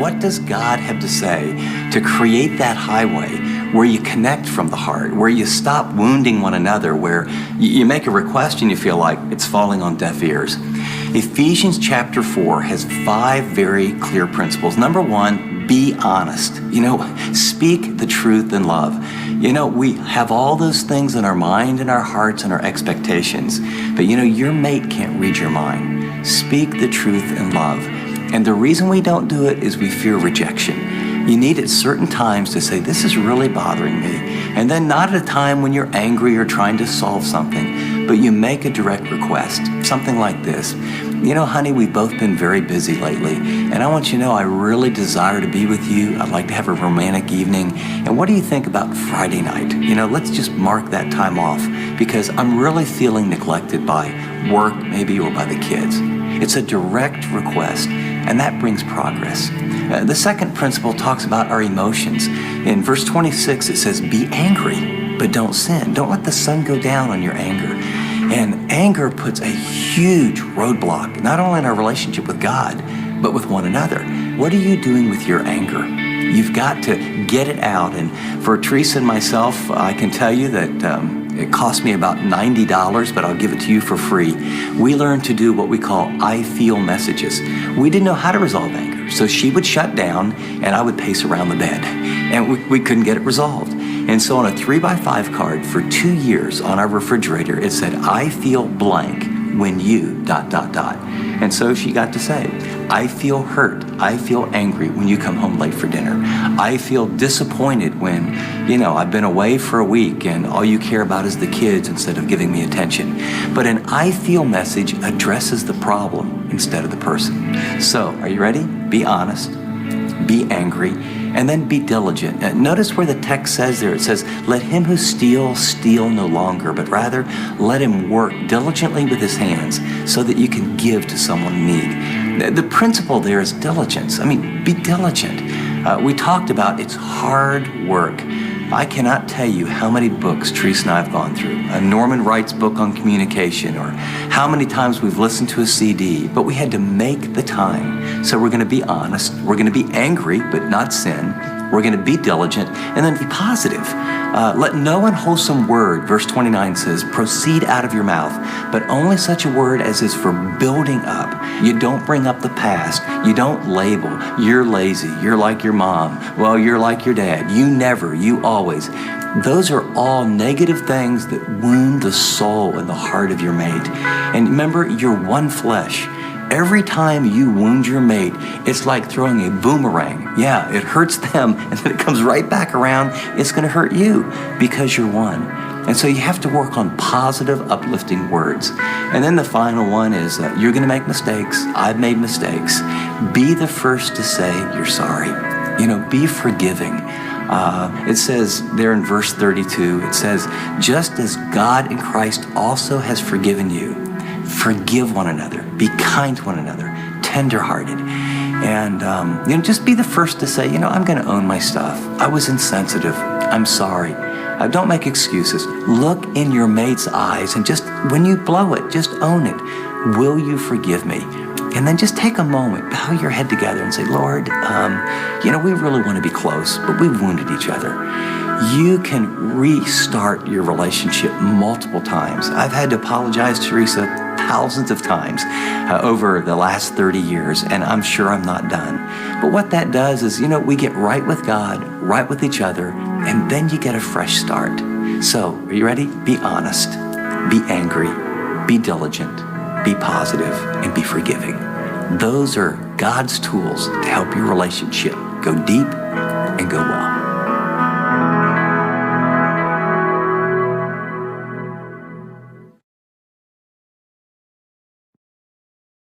what does God have to say to create that highway where you connect from the heart, where you stop wounding one another, where you make a request and you feel like it's falling on deaf ears. Ephesians chapter 4 has 5 very clear principles. Number 1, be honest. Speak the truth in love. We have all those things in our mind and our hearts and our expectations, but your mate can't read your mind. Speak the truth in love. And the reason we don't do it is we fear rejection. You need at certain times to say, this is really bothering me. And then not at a time when you're angry or trying to solve something, but you make a direct request, something like this. Honey, we've both been very busy lately, and I want you to know I really desire to be with you. I'd like to have a romantic evening. And what do you think about Friday night? Let's just mark that time off, because I'm really feeling neglected by work maybe or by the kids. It's a direct request, and that brings progress. The second principle talks about our emotions. In verse 26, it says, be angry, but don't sin. Don't let the sun go down on your anger. And anger puts a huge roadblock, not only in our relationship with God, but with one another. What are you doing with your anger? You've got to get it out. And for Teresa and myself, I can tell you that it cost me about $90, but I'll give it to you for free. We learned to do what we call I feel messages. We didn't know how to resolve anger, so she would shut down and I would pace around the bed, and we couldn't get it resolved. And so on a 3x5 card for 2 years on our refrigerator, it said, I feel blank when you ... And so she got to say, I feel hurt. I feel angry when you come home late for dinner. I feel disappointed when, I've been away for a week and all you care about is the kids instead of giving me attention. But an I feel message addresses the problem instead of the person. So, are you ready? Be honest, be angry, and then be diligent. Notice where the text says there, it says, let him who steals steal no longer, but rather let him work diligently with his hands so that you can give to someone in need. The principle there is diligence. Be diligent. We talked about it's hard work. I cannot tell you how many books Teresa and I have gone through. Norman Wright's book on communication, or how many times we've listened to a CD, but we had to make the time. So we're going to be honest. We're going to be angry, but not sin. We're going to be diligent, and then be positive. Let no unwholesome word, verse 29 says, proceed out of your mouth, but only such a word as is for building up. You don't bring up the past. You don't label. You're lazy. You're like your mom. Well, you're like your dad. You never. You always. Those are all negative things that wound the soul and the heart of your mate. And remember, you're one flesh. Every time you wound your mate, it's like throwing a boomerang. Yeah, it hurts them, and then it comes right back around. It's going to hurt you because you're one. And so you have to work on positive, uplifting words. And then the final one is you're going to make mistakes. I've made mistakes. Be the first to say you're sorry. Be forgiving. It says there in verse 32, it says, just as God in Christ also has forgiven you, forgive one another, be kind to one another, tenderhearted. And, just be the first to say, I'm going to own my stuff. I was insensitive. I'm sorry. Don't make excuses. Look in your mate's eyes and just, when you blow it, just own it. Will you forgive me? And then just take a moment, bow your head together and say, Lord, we really want to be close, but we've wounded each other. You can restart your relationship multiple times. I've had to apologize to Teresa thousands of times over the last 30 years, and I'm sure I'm not done. But what that does is, we get right with God, right with each other, and then you get a fresh start. So, are you ready? Be honest, be angry, be diligent, be positive, and be forgiving. Those are God's tools to help your relationship go deep and go well.